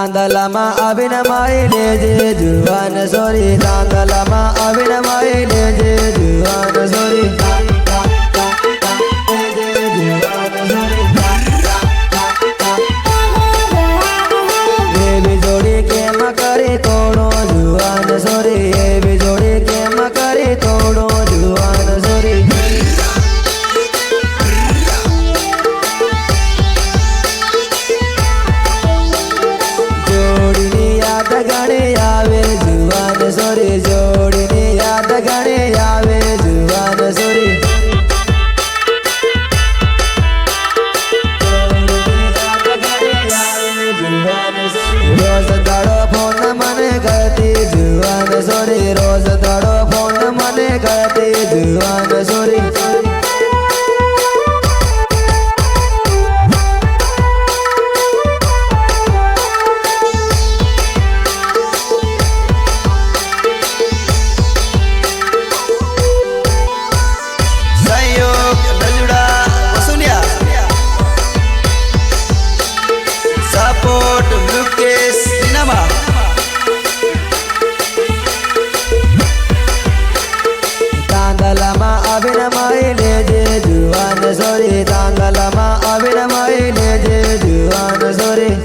તાંદલામાં આવીને માઈ લેજે જુવાન સોરી તાંદલામાં આવીને માઈ લેજે જુવાન સોરી એવી જોડી કેમ કરી તોડો જુવાન સોરી એવી જોડી કેમ કરી તોડો જુવાન સોરી ગણે આવે જુવાન સોરી જોડીની યાદ ગણે આવે જુવાન સોરી રોજ દાડો ફોન મને કરતી જુવાન સોરી રોજ દાડો ફોન મને કરતી જુવાન સોરી તાંદલામાં આવીને માઈ લેજે જુવાન સોરી તાંદલામાં આવીને માઈ લેજે જુવાન સોરી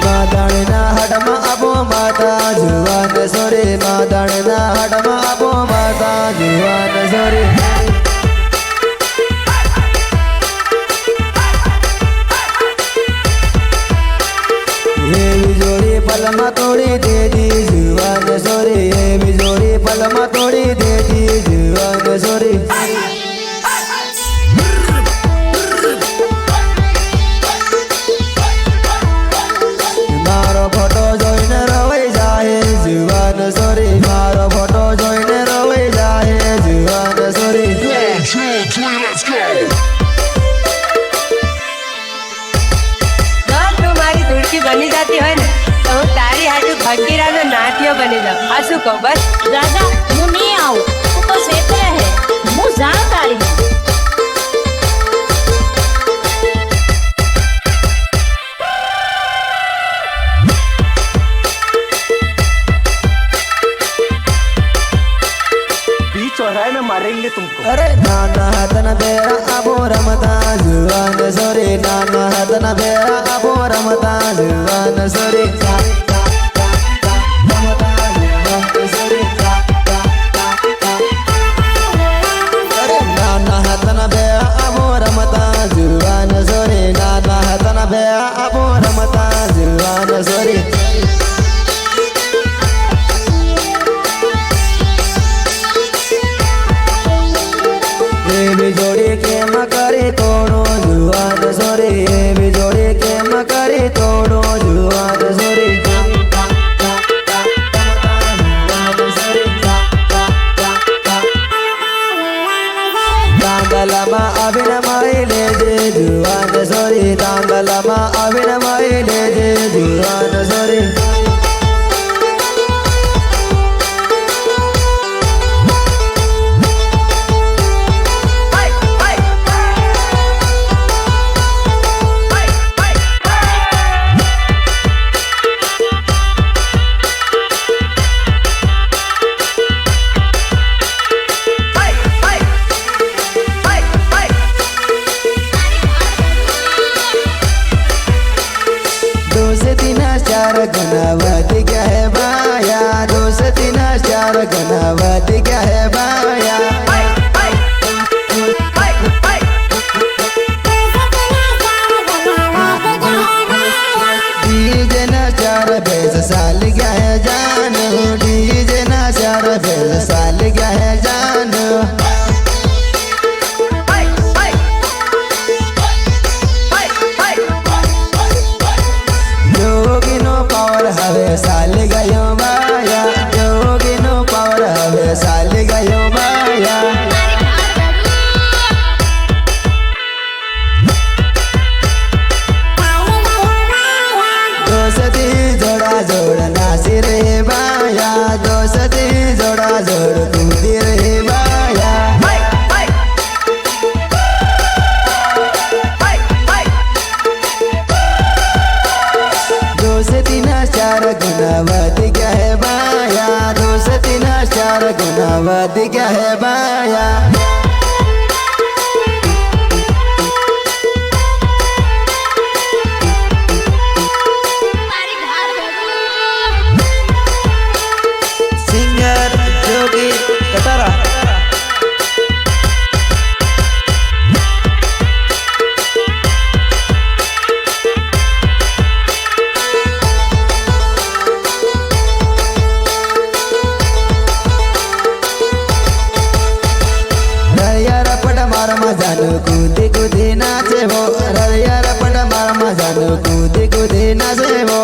માદાણીના હાડમાં આપો માતા જુવાન સોરી માદાણીના હાડમાં આપો માતા જુવાન સોરી એવી જોડી પલમાં તોડી દેતી જુવાન સોરી એવી જોડી પલમાં તોડી દેતી જુવાન સોરી મારો ફોટો જોઈને રવાઈ જાય જુવાન સોરી મારો ફોટો જોઈને રવાઈ જાય જુવાન સોરી बनी जाती है ना तो હું તારી હાજુ ફકીરાનો નાટ્ય બની જાઉં આ શું કહું બસ दादा હું नहीं आऊँ तू तो सेपरे है હું जाऊँ तारी बीच चौराहे में मारेंगे तुमको अरे नाना हतन बेरा अबो रमता जुवान सोरी नाना हतन बेरा अबो रमता जुवान सोरी अरे नाना हतन बेरा अबो रमता जुवान सोरी नाना हतन बेरा अबो रमता जुवान सोरी એવી જોડી કેમ કરી તોડો જુવાન સોરી એવી જોડી કેમ કરી તોડો જુવાન સોરી તાંદલામાં આવીને માઈ લેજે જુવાન સોરી તાંદલામાં આવીને માઈ લેજે જુવાન સોરી चार गनावत क्या है बाया दो से तीन चार गनावत क्या है बाया डीजे ना चार बेस साल क्या है जानो डीजे ना चार बेस साल क्या है जानो હવે સાલ ગયો બાયા જોગીનો પાવર હવે સાલ ગયો બાયા દોસ્તી જોડા જોડ નાસી રે બાયા દોસ્તી જોડા જોડ गुना वध गया है बाया। सिंगर जोगी कटारा। जानो कूदी कूदी नाचे वो ररिया रपट मारमा जानो कूदी कूदी नाचे वो।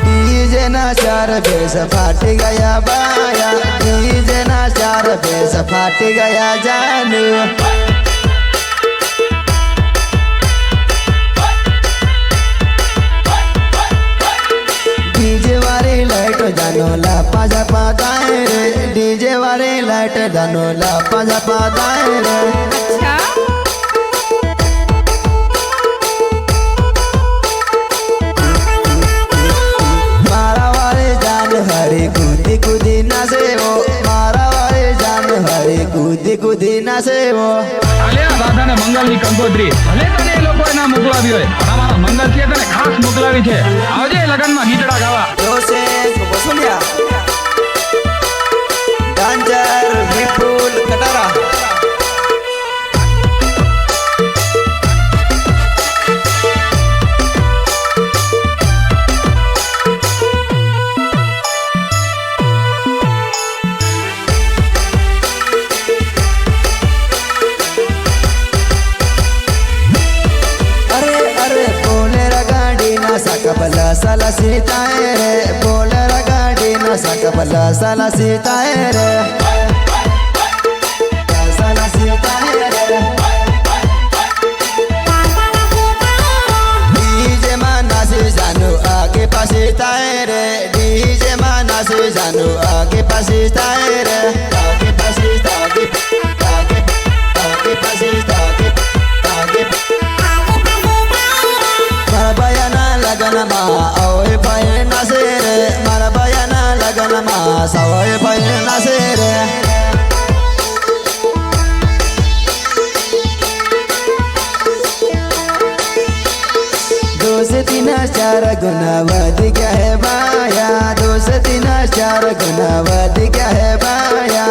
डीजे ना चार बेस फाट गया बाया। डीजे ना चार बेस फाट गया जानू। डीजे वाले लाइट जानो ला पाजा पादाए रे। डीजे वाले लाइट जानो ला पाजा पादाए रे। अच्छा मारा वाले जान हरे कूदी कूदी नाचे वो। मारा वाले जान हरे कूदी कूदी नाचे वो। આલિયા દાદાને મંગલની કંકોત્રી ભલે તને એ લોકોએ ના મોકલાવી હોય પણ અમારા મંગલ છે તને ખાસ મોકલાવી છે આવજે લગનમાં ગીતડા ગાવા दोसे वसूलिया डांजर विपुल कटारा। सकबला साला सीताए रे। बोलर गाड़ी न सकबला साला सीताए रे। साला सीताए रे। डीजे माना से जानू आगे पासे ताए रे। डीजे माना से जानू आगे पासे ताए रे। आगे पासे आगे आगे आगे पासे आगे आगे बयाना लगन मा ओए बयाना से रे। मारा बयाना लगन मा सवय बयाना से रे। दो से तीन चार गुना वध गया है बाया। दो से तीन चार गुना वध गया है बाया।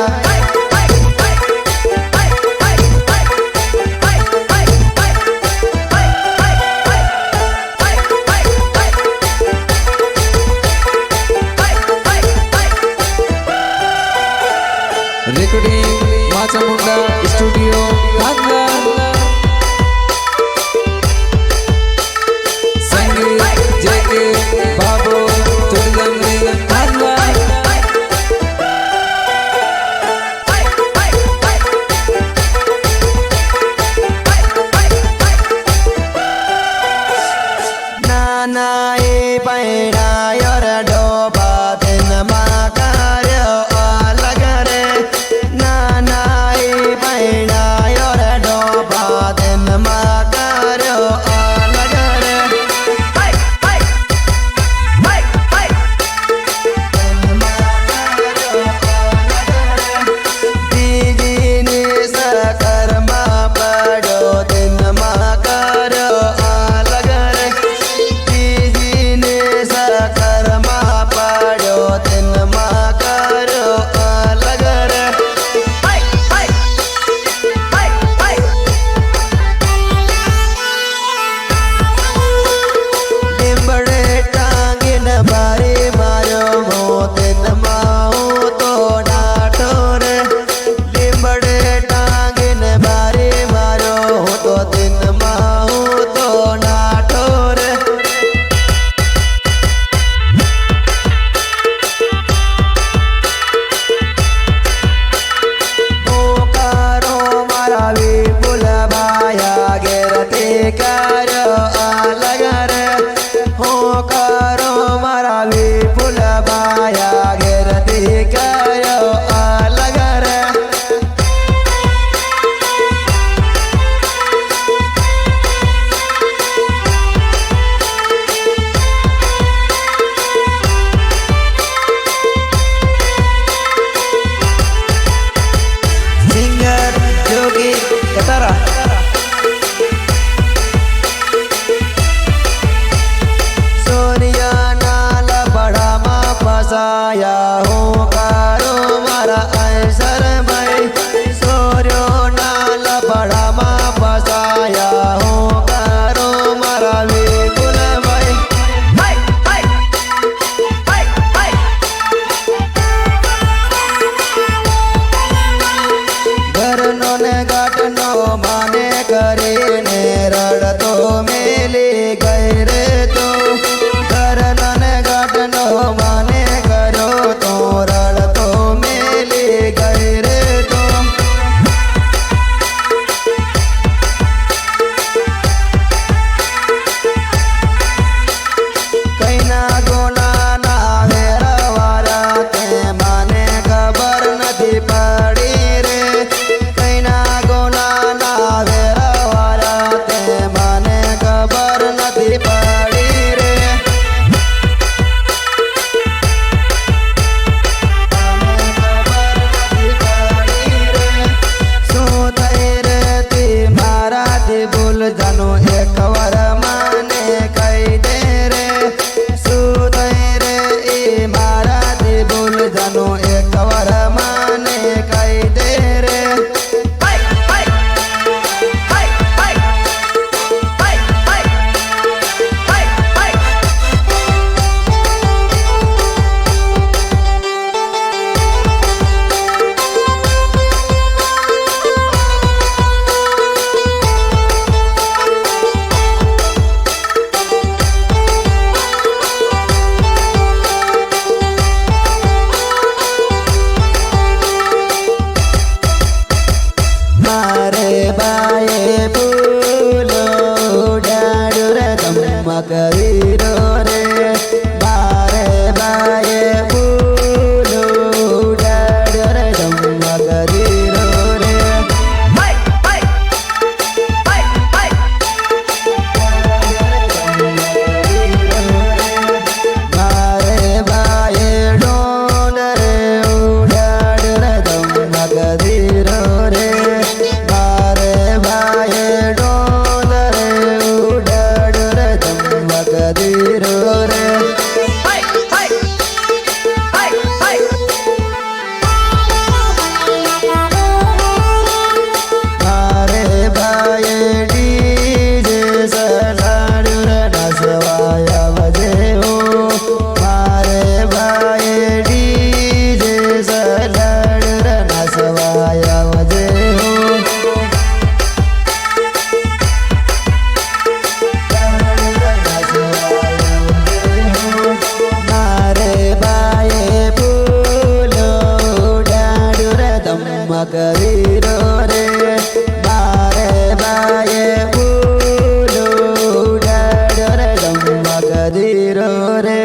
Recording Machamunda studio Bhanga. संगीत जेके बाबू चुड़गंगरी भांगा। ધમકવીરો રે મારે બાએ ફૂલો ઉડાડ્યો રે ધમકવીરો રે મારે બાએ ડોન રે ઉડાડ્યો રે ધમકવીરો રે મારે બાએ ડોન રે ઉડાડ્યો રે ધમકવીરો રે મારે બાએ ડીજે સલાડ્યું રે નસવાયા વજે હો મારે બાએ ડીજે સલાડ્યું રે નસવાયા વજે હો મારે બાએ ફૂલો ઉડાડ્યું રે ધમકવીરો રે મારે બાએ ફૂલો ઉડાડ્યો રે ધમકવીરો રે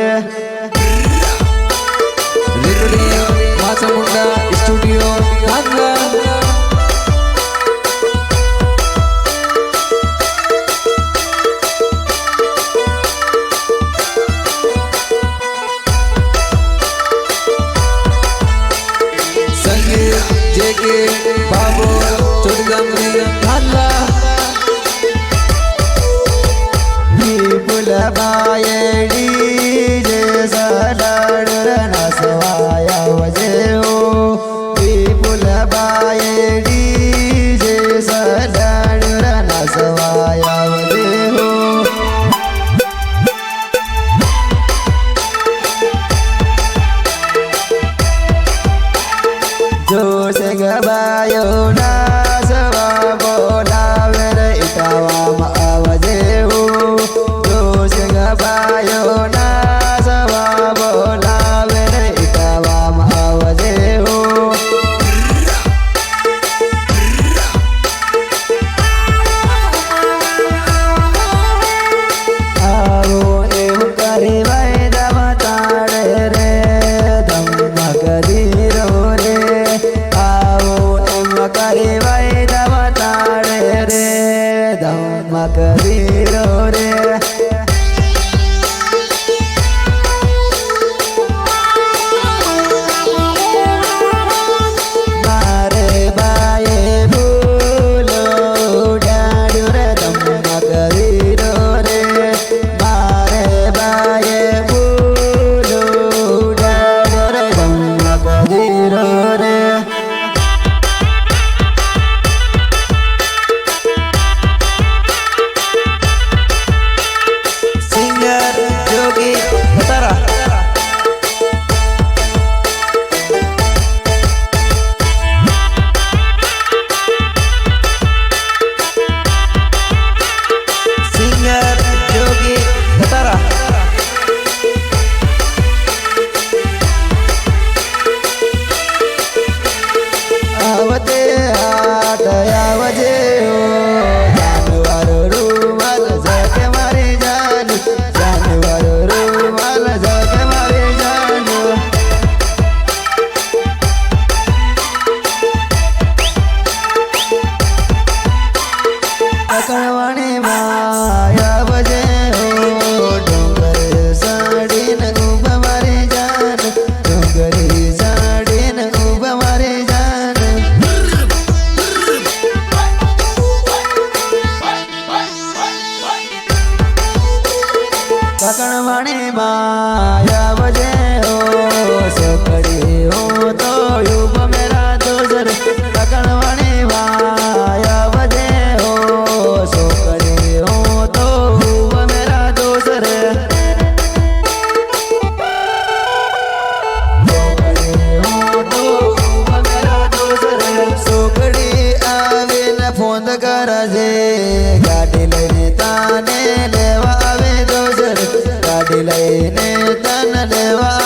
રેકોર્ડિંગ માચામુંડા સ્ટુડિયો ભાંગા સંગીત જેકે બાબો ચોટગામની ભાંગા વિપુલ બાએ ડીજે સલાડ્યું રે નસવાયા વજે હો વિપુલ બાએ ડીજે સલાડ્યું રે નસવાયા વજે હો જોશ ગવાયો નાસવા બોલાવે રે ઇટાવામાં આવજે હો જોશ ગવાયો નાસવા બોલાવે રે ઇટાવામાં આવજે હો આવો એમ કરી વાયદા તાળે રે ધમકવીરો રે આવો એમ કરી વાયદા તાળે રે ધમકવીરો રે મારે બાએ ફૂલો ઉડાડ્યું રે ધમકવીરો રે મારે બાએ ફૂલો ઉડાડ્યો રે ધમકવીરો રે સિંગર જોગી બતારા સિંગર જોગી બતારા આવતે હાટ આવજે હો જાનવર રૂમાલ જકે મારી જાન જાનવર રૂમાલ જકે મારી જાન પકડવાણી માં આવજે હો ડુંગર સાડીને ઉભ મારી જાન ડુંગરી સાડીને ઉભ મારી જાન પકડવાણી માં આવજે હો સકડી હો તો યુબ મેરા દોસર પકડવાણી માં આવજે હો સકડી હો તો યુબ મેરા દોસર સોકડી આવીને ફોન કરજે ગાડી લઈને તાને લેવા આવે દોસર ગાડી લઈને તને લેવા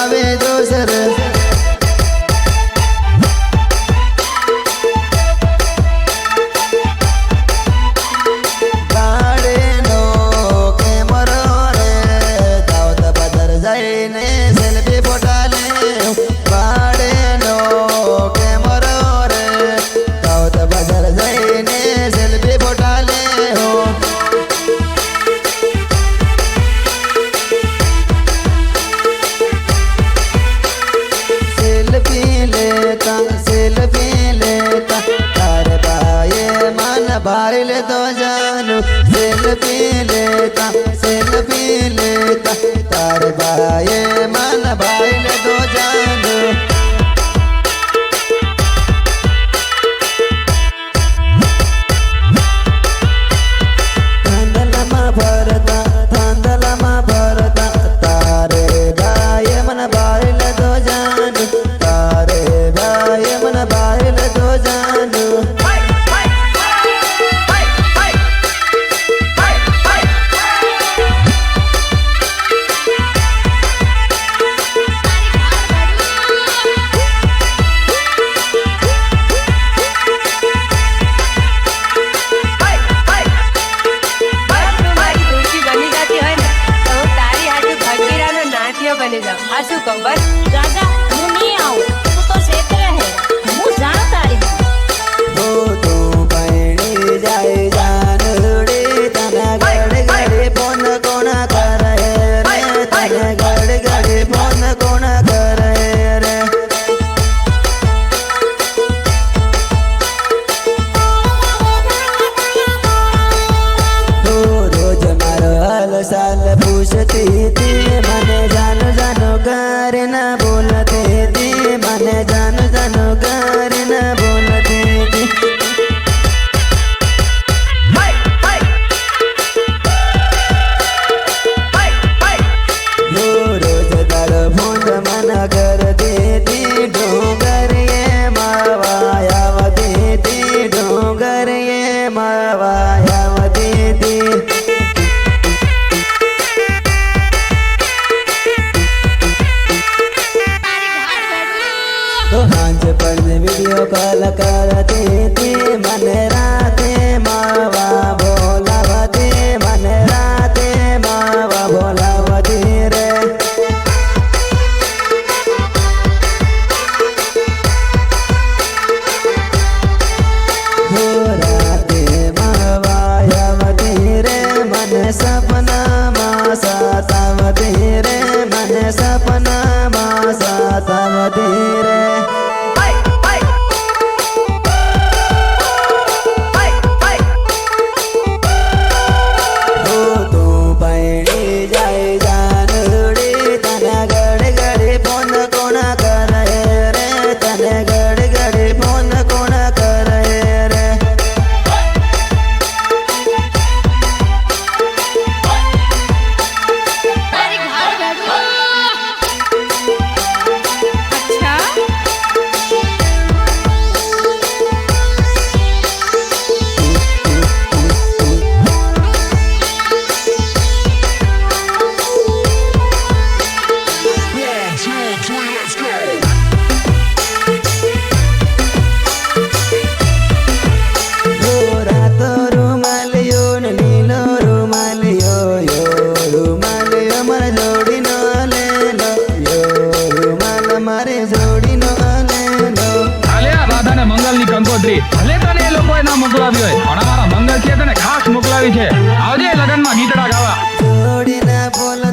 બની જાઉં આ શું કહું બસ રાજા હું નહીં આવું તું તો ક્ષેત્ર હે હું જાણ તારી ઓ તું પૈણી જાય જાનડી તને ગડ ગડે ફોન કોણ કરે રે તને ગડ ગડે ફોન કોણ કરે રે રોજ મારો હાલ સાલ પૂછતી હતી મને જાનો જાનો કરે ના બોલતી હતી મને જાનો જાનો કરે ના બોલતી હતી રોજ દાડો ફોન મના કરતી હતી ડોંગર એ માવા આવતી હતી ડોંગર એ માવા આવતી હતી હાંજ પર વિડીયો કોલ કરતી હતી મને રાતે માવા બોલાવતી મને રાતે માવા બોલાવતી રે રાતે માવા આવતી રે મને સપનામાં સતાવતી રે મને સપનામાં સતાવતી રે તું પૈણી જાય જાનડી તને ગડ ગડે ફોન કોણ કરે રે તને ગડ ગડે ફોન કોણ કરે રે રાતો રૂમાલિયો ને લીલો રૂમાલિયો યો રૂમાલિયો મારે જોડીનો લેલો યો રૂમાલ મારે જોડીનો લેલો હાલે આ રાધા ને મંગલ ની કંકોત્રી ભલે તને એ લોકોએ ના મોકલાવી હોય પણ અમારા મંગલ છે તને ખાસ મોકલાવી છે આવજે લગનમાં ગીતડા ગાવા જોડીના બોલ